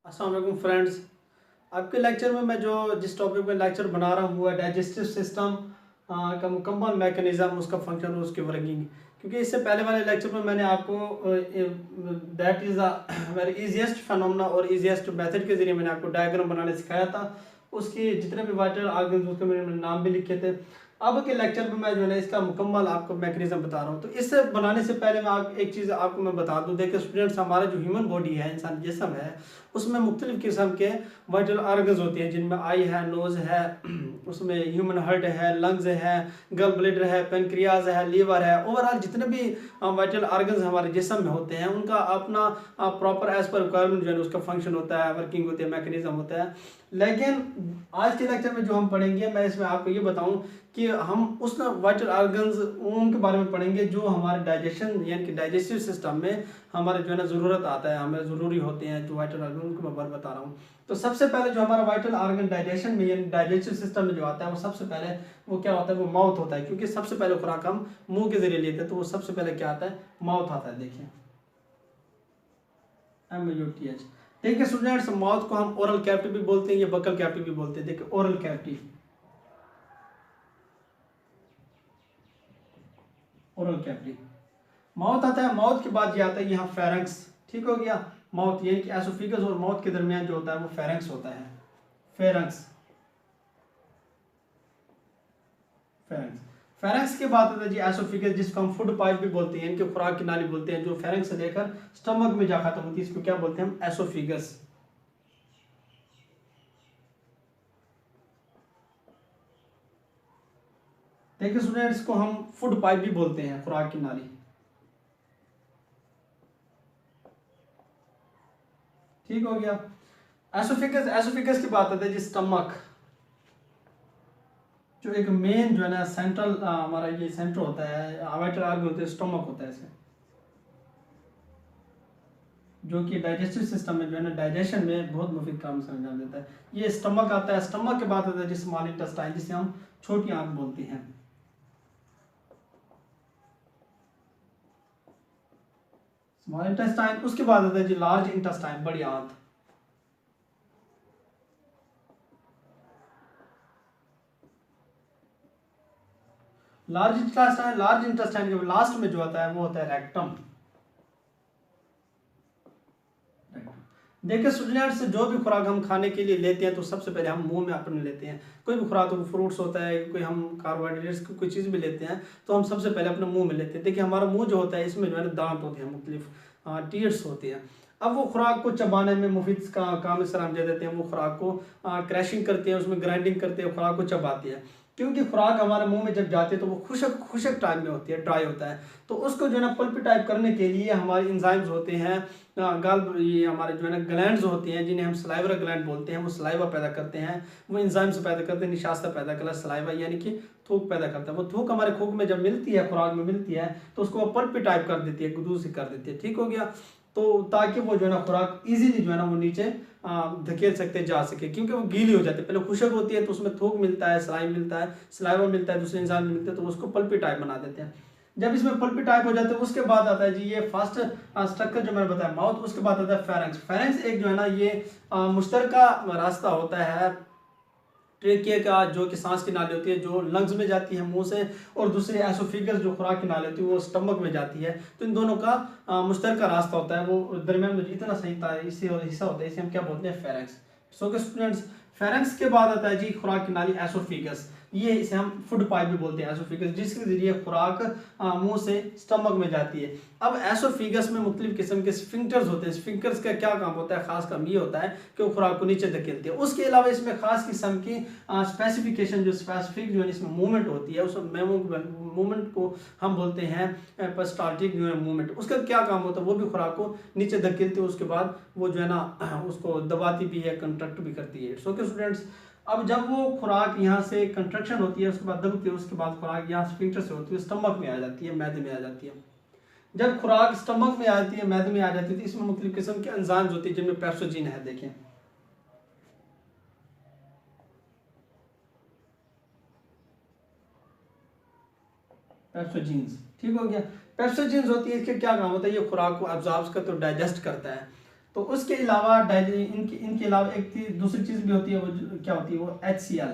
अस्सलाम वालेकुम फ्रेंड्स। आपके लेक्चर में मैं जिस टॉपिक में लेक्चर बना रहा हूँ वो है डाइजेस्टिव सिस्टम का मुकम्मल मैकेनिज़्म, उसका फंक्शन और उसकी वर्किंग। क्योंकि इससे पहले वाले लेक्चर में मैंने आपको that is the very easiest phenomena और इजीएस्ट मेथड के ज़रिए मैंने आपको डायग्राम बनाने सिखाया था। उसके जितने भी वाइटल ऑर्गन्स उसके मैंने नाम भी लिखे थे। अब के लेक्चर में मैं जो है ना इसका मुकम्मल आपको मैकेनिज्म बता रहा हूँ। तो इससे बनाने से पहले मैं एक चीज़ आपको मैं बता दूँ। देखिए स्टूडेंट्स, हमारा जो ह्यूमन बॉडी है, इंसान जिस्म है, उसमें मुख्तलिफ़ किस्म के वाइटल ऑर्गन्स होते हैं, जिनमें आई है, नोज़ है, उसमें ह्यूमन हार्ट है, लंग्स है, गल ब्लेडर है, पेनक्रियाज है, लीवर है। ओवरऑल जितने भी वाइटल ऑर्गन्स हमारे जिस्म में होते हैं उनका अपना प्रॉपर एज पर रिक्वायरमेंट जो है उसका फंक्शन होता है, वर्किंग होती है, मैकेनिज्म होता है। लेकिन आज के लेक्चर में जो हम पढ़ेंगे, मैं इसमें आपको ये बताऊं कि हम उस वाइटल ऑर्गन्स उनके बारे में पढ़ेंगे जो हमारे डाइजेशन यानी कि डाइजेस्टिव सिस्टम में हमारे जो है ना ज़रूरत आता है, हमें ज़रूरी होते हैं जो वाइटल ऑर्गन, उनको मैं बता रहा हूँ। तो सबसे पहले जो हमारा वाइटल ऑर्गन डाइजेशन में यानी डाइजेस्टिव सिस्टम में जो आता है वो सबसे पहले वो क्या होता है, वो माउथ होता है। क्योंकि सबसे पहले खुराक हम मुंह के जरिए लेते हैं, तो वो सबसे पहले क्या आता है, माउथ आता है। देखिए MUTH। देखिए स्टूडेंट्स, माउथ को हम ओरल कैविटी भी बोलते हैं, ये बकल कैविटी भी बोलते हैं। देखिए oral cavity, oral cavity, mouth आता है। माउथ के बाद ये आता है यहाँ फेरेंक्स। ठीक हो गया। माउथ यानी कि एसोफिगस और माउथ के दरमियान जो होता है वो फेरेंक्स होता है। फेरेंक्स, फेरेंक्स, फेरेंक्स के बाद आता है जी एसोफिगस, जिसको हम फूड पाइप भी बोलते हैं, इनके खुराक की नाली बोलते हैं, जो फेरेंक्स से लेकर स्टमक में जा खत्म होती है, इसको क्या बोलते हैं हम, एसोफिगस। देखिए स्टूडेंट्स, को हम फूड पाइप भी बोलते हैं, खुराक की नाली। ठीक हो गया। एसोफिगस, एसोफिगस की बात आती है जी स्टमक, जो एक मेन जो है ना सेंट्रल हमारा ये सेंटर होता है, वाइटल ऑर्गन होते हैं, स्टमक होता है इसे, जो कि डाइजेस्टिव सिस्टम में जो है ना डाइजेशन में बहुत मुफीद काम से अंजाम देता है। ये स्टमक आता है। स्टमक के बाद आता है जी स्मॉल इंटेस्टाइन, जिसे हम छोटी आंत बोलते हैं। स्मॉल इंटेस्टाइन, उसके बाद आता है जी लार्ज इंटेस्टाइन, बड़ी आंत। लार्ज इंटेस्टाइन, लार्ज इंटेस्टाइन के लास्ट में जो आता है वो होता है रेक्टम। देखिए स्टूडेंट्स, जो भी खुराक हम खाने के लिए लेते हैं तो सबसे पहले हम मुंह में अपने लेते हैं। कोई भी खुराक, तो फ्रूट्स होता है, कोई हम कार्बोहाइड्रेट्स की कोई चीज़ भी लेते हैं तो हम सबसे पहले अपने मुंह में लेते हैं। देखिए हमारा मुंह जो होता है इसमें जो है ना दांत होते हैं, मुख्तलिफ टीयर्स होते हैं। अब वो खुराक को चबाने में मुफीद का काम सर हम दे देते हैं। वो खुराक को क्रैशिंग करते हैं, उसमें ग्राइंडिंग करते हैं, खुराक को चबाते हैं। क्योंकि खुराक हमारे मुंह में जब जाती है तो वो खुशक खुशक टाइप में होती है, ड्राई होता है। तो उसको जो है ना पल्पी टाइप करने के लिए हमारे इंजाइम्स होते हैं, ये हमारे जो है ना ग्लैंड्स होते हैं, जिन्हें हम सलाइवा ग्लैंड बोलते हैं, वो सलाइवा पैदा करते हैं, वो इंजाइम्स पैदा करते हैं, निशास्ता पैदा करता है, सलाइवा यानी कि थूक पैदा करता है। वो थूक हमारे खूक में जब मिलती है, खुराक में मिलती है, तो उसको वो पल्पी टाइप कर देती है, दूध से कर देती है। ठीक हो गया। तो ताकि वो जो है ना खुराक इजीली जो है ना वो नीचे धकेल सकते जा सके, क्योंकि वो गीली हो जाती है। पहले खुशक होती है तो उसमें थूक मिलता है, सलाइव मिलता है, सलाइवा मिलता है, दूसरे इंसान मिलते हैं, तो उसको पल्पी टाइप बना देते हैं। जब इसमें पल्पी टाइप हो जाते हैं उसके बाद आता है जी ये फर्स्ट स्ट्रक्चर जो मैंने बताया, माउथ। उसके बाद आता है फेरेंक्स। फेरेंक्स एक जो है ना ये मुश्तरका रास्ता होता है ट्रेकिया का, जो कि सांस की नाली होती है, जो लंग्स में जाती है मुंह से, और दूसरी एसोफिगस जो खुराक की नाली होती है वो स्टमक में जाती है। तो इन दोनों का मुश्तरका रास्ता होता है, वो दरमियान में इतना सही था इसी और हिस्सा होता है, इसे हम क्या बोलते हैं, फेरेंक्स। सो स्टूडेंट्स, फेरेंक्स के बाद आता है जी खुराक की नाली एसोफिगस। ये इसे हम फूड पाइप भी बोलते हैं, एसोफिगस, जिसके जरिए खुराक मुंह से स्टमक में जाती है। अब एसोफिगस में मुख्तलिफ किस्म के स्फिंक्टर्स होते हैं। स्फिंक्टर्स का क्या काम होता है, खास काम ये होता है कि वो खुराक को नीचे धकेलते हैं। उसके अलावा इसमें खास किस्म की स्पेसिफिकेशन, जो स्पेसिफिक जो है इसमें मूवमेंट होती है, उस मूवमेंट को हम बोलते हैं पेरिस्टाल्टिक जो है मूवमेंट। उसका क्या काम होता है, वो भी खुराक को नीचे धकेलते हैं, उसके बाद वो जो है ना उसको दबाती भी है, कंट्रैक्ट भी करती है। ओके स्टूडेंट्स, अब जब वो खुराक यहाँ से कंट्रक्शन होती है, उसके बाद दबती है, उसके बाद खुराक यहाँ स्फिंक्टर से होती है, स्टमक में आ जाती है, मैदे में आ जाती है। जब खुराक स्टमक में आती है, मैदे में आ जाती है, तो इसमें मुख्तलिफ किस्म के एंजाइम्स होती है, जिनमें पेप्सोजीन है। देखें पेप्सोजीन्स। ठीक हो गया। पेप्सोजीन्स होती है, इसके क्या काम होता है, ये खुराक को एब्जॉर्ब करते और डाइजेस्ट करता है। तो उसके अलावा इनके अलावा एक दूसरी चीज़ भी होती है, वो क्या होती है, वो HCl।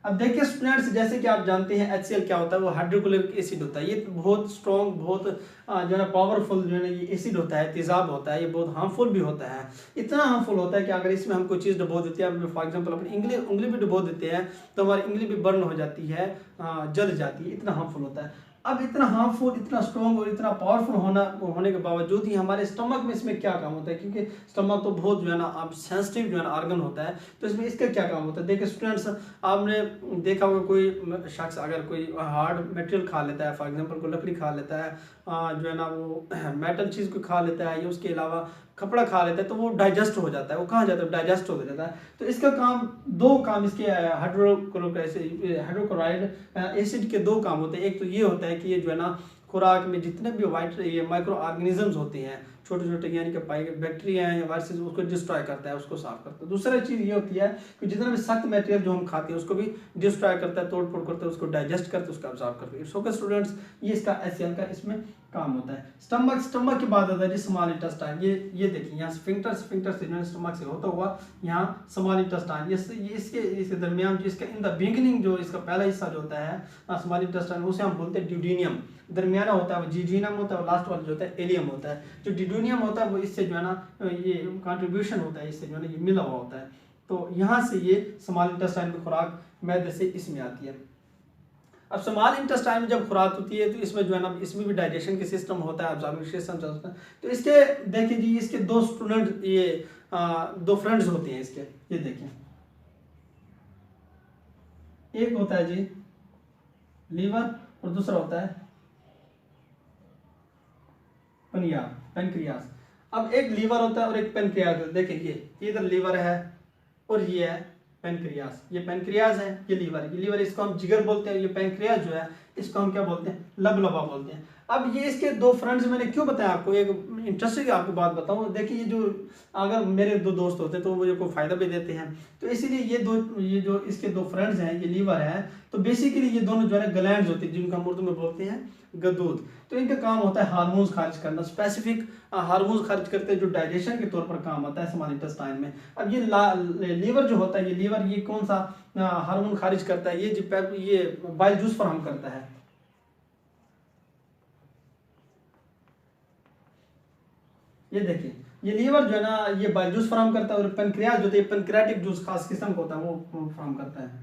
अब देखिए स्टूडेंट्स, जैसे कि आप जानते हैं HCl क्या होता है, वो हाइड्रोक्लोरिक एसिड होता है। ये बहुत स्ट्रॉन्ग, बहुत जो है ना पावरफुल जो है ना ये एसिड होता है, तेजाब होता है। ये बहुत हार्मफुल भी होता है। इतना हार्मफुल होता है कि अगर इसमें हम कोई चीज़ डुबो देते हैं, फॉर एग्जांपल अपनी उंगली भी डुबो देते हैं तो हमारी उंगली भी बर्न हो जाती है, जल जाती है। इतना हार्मफुल होता है। अब इतना हार्मफुल, इतना स्ट्रॉन्ग और इतना पावरफुल होने के बावजूद ही हमारे स्टमक में इसमें क्या काम होता है, क्योंकि स्टमक तो बहुत जो है ना आप सेंसिटिव जो है ना ऑर्गन होता है, तो इसमें इसका क्या काम होता है। देखिए स्टूडेंट्स, आपने देखा होगा कोई शख्स अगर कोई हार्ड मटेरियल खा लेता है, फॉर एग्जांपल कोई लकड़ी खा लेता है, जो है ना वो मेटल चीज़ को खा लेता है, या उसके अलावा कपड़ा खा लेता है, तो वो डाइजेस्ट हो जाता है। वो कहाँ जाता है, डाइजेस्ट हो जाता है। तो इसका काम, दो काम इसके हाइड्रोक्लोराइड एसिड के दो काम होते हैं। एक तो ये होता है कि ये जो है ना खुराक में जितने भी ये माइक्रो ऑर्गेनिजम्स होते हैं, छोटे छोटे यानी कि बैक्टीरिया हैं या वायरसेस, उसको डिस्ट्रॉय करता है, उसको साफ करता है। दूसरा चीज़ ये होती है कि जितना भी सख्त मटेरियल जो हम खाते हैं उसको भी डिस्ट्रॉय करता है, तोड़ फोड़ करता है, उसको डाइजेस्ट करता है, उसको ऑब्जॉर्व करता है। सो स्टूडेंट्स, ये इसका HCl का इसमें काम होता है। स्टमक की बात आता है जी, स्मॉल इंटेस्टाइन। ये देखिए यहाँ स्फिंक्टर से स्टमक से होता हुआ यहाँ स्मॉल इंटेस्टाइन, ये इसके दरमियान जो इसका इन द बिगिनिंग जो इसका पहला हिस्सा जो होता है स्मॉल इंटेस्टाइन, उसे हम बोलते हैं ड्यूडेनियम। दरमियाना होता है वो जीजीनम होता है, और लास्ट वाला जो होता है एलियम होता है। जो ड्यूडेनियम होता है वो इससे जो है ना ये कंट्रीब्यूशन होता है, इससे जो है ना ये मिला हुआ होता है। तो यहाँ से ये स्मॉल इंटेस्टाइन की खुराक मैदे से इसमें आती है। अब स्मॉल इंटेस्टाइन में जब खुराक होती है तो इसमें जो है ना इसमें भी डाइजेशन के सिस्टम होता है, अब्जॉर्बिंग सिस्टम होता है। तो इसके देखिए जी, इसके दो स्टूडेंट, ये दो फ्रेंड्स होते हैं इसके। ये देखिए, एक होता है जी लीवर और दूसरा होता है पेनक्रियास। अब एक लीवर होता है और एक पेनक्रियास होता है। देखिए ये इधर लीवर है और ये है पेनक्रियास। ये पेनक्रियास है, ये लीवर है। ये लीवर इसको हम जिगर बोलते हैं, ये पेनक्रियास जो है इसको हम क्या बोलते हैं, लबलबा बोलते हैं। अब ये इसके दो फ्रेंड्स मैंने क्यों बताया आपको, एक इंटरेस्टिंग आपको बात बताऊं। देखिए ये जो अगर मेरे दो दोस्त होते हैं तो मुझे कोई फायदा भी देते हैं, तो इसीलिए ये जो इसके दो फ्रेंड्स हैं, ये लीवर है, तो बेसिकली ये दोनों जो है ग्लैंड्स होती है जिनको हम उर्दू में बोलते हैं गदूद। तो इनका काम होता है हार्मोन्स खारिज करना, स्पेसिफिक हार्मोन्स खारिज करते हैं जो डाइजेशन के तौर पर काम आता है स्मॉल इंटेस्टाइन में। अब ये लीवर जो होता है, ये लीवर ये कौन सा हार्मोन खारिज करता है, ये बाइल जूस फराहम करता है। ये देखिए, ये लीवर जो है ना ये बाइल जूस फराहम करता है, और पेनक्रियास जो है पेनक्रियाटिक जूस खास किस्म का होता है वो फराहम करता है।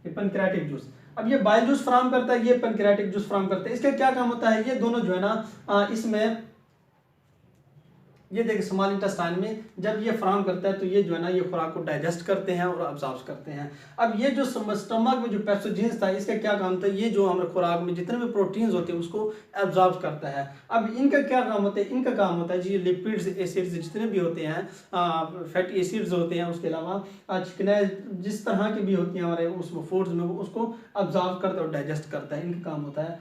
ये पेनक्रियाटिक जूस, अब ये बाइल जूस फराहम करता है, ये पेनक्रियाटिक जूस फराहम करता है। इसका क्या काम होता है, ये दोनों जो है ना इसमें ये देखिए स्मॉल इंटेस्टाइन में जब ये फराहम करता है तो ये जो है ना ये खुराक को डाइजेस्ट करते हैं और अब्जॉर्ब करते हैं। अब ये जो स्टमक में जो पैप्सोजेंस था, इसका क्या काम था, ये जो हमारे खुराक में जितने भी प्रोटीन्स होते हैं उसको अब्जॉर्ब करता है। अब इनका क्या काम होता है, इनका काम होता है जी लिपिड्स, एसिड्स जितने भी होते हैं, फैटी एसिड्स होते हैं, उसके अलावा चिकनाई जिस तरह की भी होती हैं हमारे उस फूड्स में, वो उसको अब्जॉर्ब करता है और डाइजेस्ट करता है। इनका काम होता है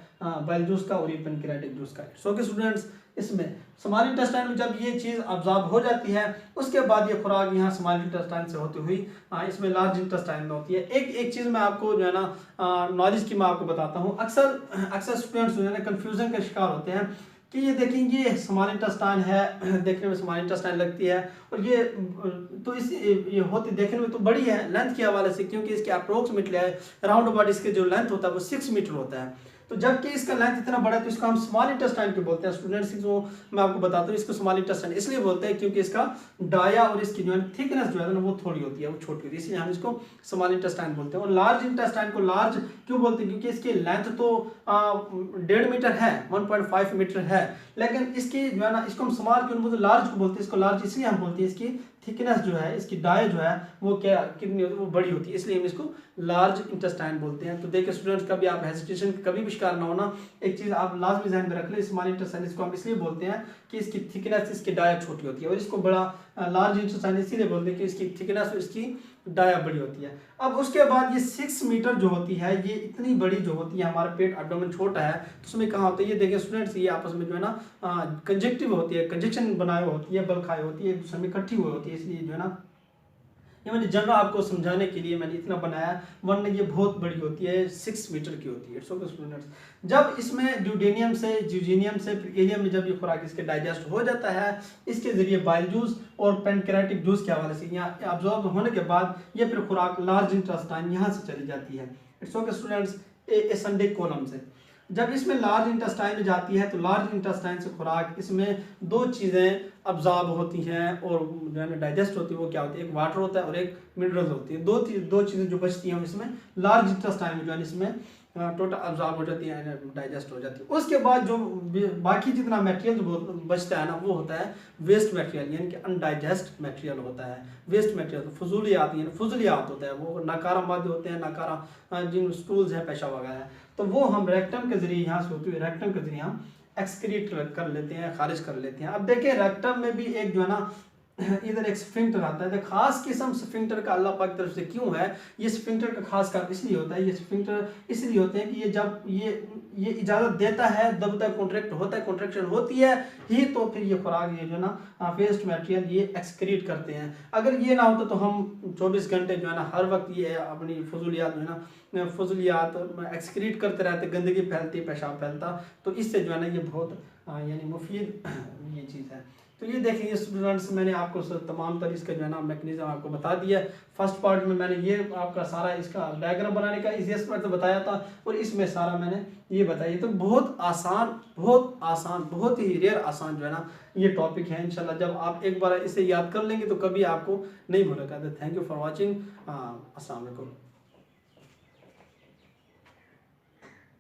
बाइल जूस का और ये पेनक्रियाटिक जूस का। सो के स्टूडेंट्स, इसमें स्मॉल इंटेस्टाइन में जब ये चीज़ अब्जॉर्ब हो जाती है उसके बाद ये खुराक यहाँ स्मॉल इंटेस्टाइन से होती हुई इसमें लार्ज इंटेस्टाइन में होती है। एक चीज़ मैं आपको जो है ना नॉलेज की मैं आपको बताता हूँ। अक्सर स्टूडेंट्स जो है ना कन्फ्यूजन का शिकार होते हैं कि ये देखेंगे ये स्मॉल इंटेस्टाइन है, देखने में स्मॉल इंटेस्टाइन लगती है, और ये तो ये होती देखने में तो बड़ी है लेंथ के हवाले से, क्योंकि इसके अप्रोक्सीमेटली राउंड अबाउट इसके जो लेंथ होता है वो 6 मीटर होता है। तो जबकि इसका लेंथ इतना बड़ा है तो इसको हम स्मॉल इंटेस्टाइन क्यों बोलते हैं स्टूडेंट्स, जो मैं आपको बताता हूँ। इसको स्मॉल इंटेस्टाइन इसलिए बोलते हैं क्योंकि इसका डाया और इसकी जो है थिकनेस जो है ना वो थोड़ी होती है, वो छोटी होती है, इसलिए हम इसको स्मॉल इंटेस्टाइन बोलते हैं। और लार्ज इंटेस्टाइन को लार्ज क्यों बोलते हैं, क्योंकि इसकी लेंथ तो 1.5 मीटर है, 1.5 मीटर है, लेकिन इसकी जो है ना इसको हम स्मॉल क्यों बोलते हैं, लार्ज को बोलते हैं। इसको लार्ज इसलिए हम बोलते हैं इसकी थिकनेस जो है, इसकी डाय जो है वो कितनी होती है, वो बड़ी होती है, इसलिए हम इसको लार्ज इंटेस्टाइन बोलते हैं। तो देखिए स्टूडेंट्स, कभी आप हेजिटेशन कभी भी शिकार ना होना, एक चीज़ आप लाजमी ध्यान में रख लें, स्मॉल इंटेस्टाइन इसको हम इसलिए बोलते हैं कि इसकी थिकनेस, इसकी डाया छोटी होती है, और इसको बड़ा लार्ज इंटेस्टाइन इसीलिए बोलते हैं कि इसकी थिकनेस और इसकी डाया बड़ी होती है। अब उसके बाद ये 6 मीटर जो होती है, ये इतनी बड़ी जो होती है, हमारा पेट एब्डोमेन छोटा है तो उसमें कहाँ होता है, ये देखिए स्टूडेंट्स, ये आपस में जो है ना कंजक्टिव होती है, कंजक्शन बनाए होती है, बल्क आए होती है, एक दूसरे में इकट्ठी हुई होती है, इसलिए जो है ना ये मैंने जनरल आपको समझाने के लिए मैंने इतना बनाया, वरना ये बहुत बड़ी होती है, 6 मीटर की होती है। It's okay students. जब इसमें ड्यूडेनियम से, ज्यूजेनियम से, इलियम में जब ये खुराक इसके डाइजेस्ट हो जाता है, इसके जरिए बाइल जूस और पेनक्रेटिक जूस के हवाले से यहाँ अब्जॉर्ब होने के बाद ये फिर खुराक लार्ज इंटेस्टाइन यहाँ से चली जाती है। It's okay students. एसेंडिक कॉलम से जब इसमें लार्ज इंटेस्टाइन में जाती है तो लार्ज इंटेस्टाइन से खुराक इसमें दो चीज़ें अब्जॉर्ब होती हैं और जो है ना डाइजेस्ट होती है। वो क्या होती है, एक वाटर होता है और एक मिनरल होती है। दो चीज़ें जो बचती हैं इसमें लार्ज इंटेस्टाइन में जो है इसमें टोटल अब्जॉर्ब हो जाती है, डाइजेस्ट हो जाती है। उसके बाद जो बाकी जितना मटेरियल जो बचता है ना वो होता है वेस्ट मटेरियल, यानी कि अनडाइजेस्ट मटेरियल होता है। वेस्ट मटेरियल तो फजूलियात, यानी फजूलियात होता है, वो नाकारा मादे होते हैं, नाकारा जिन स्टूल्स हैं, पेशाब वगैरह, तो वो हम रेक्टम के जरिए यहाँ से होती है, रेक्टम के जरिए हम एक्सक्रीट कर लेते हैं, खारिज कर लेते हैं। अब देखिए रेक्टम में भी एक जो है ना इधर एक स्फिंक्टर आता है। तो खास किस्म स्फिंक्टर का अल्लाह पाक की तरफ से क्यों है, ये स्फिंक्टर का खास काम इसलिए होता है, ये स्फिंक्टर इसलिए होते हैं कि ये जब ये इजाज़त देता है, जब तक कॉन्ट्रैक्ट होता है, कॉन्ट्रैक्शन होती है ही, तो फिर ये खुराक ये जो ना वेस्ट मटेरियल ये एक्सक्रीट करते हैं। अगर ये ना होता तो हम 24 घंटे जो है ना हर वक्त ये अपनी फजूलियात जो है ना फजूलियात एक्सक्रीट करते रहते, गंदगी फैलती, पेशाब फैलता, तो इससे जो है ना ये बहुत यानी मुफीद ये चीज़ है। तो ये देखेंगे स्टूडेंट्स, मैंने आपको तमाम तरह इसका जो है ना मैकेनिज्म आपको बता दिया। फर्स्ट पार्ट में मैंने ये आपका सारा इसका डायग्राम बनाने का इजीएस्ट पार्ट तो बताया था, और इसमें सारा मैंने ये बताया। तो बहुत आसान, बहुत ही रेयर आसान जो है ना ये टॉपिक है। इंशाल्लाह जब आप एक बार इसे याद कर लेंगे तो कभी आपको नहीं भूलेगा। Thank you for watching. अस्सलाम वालेकुम।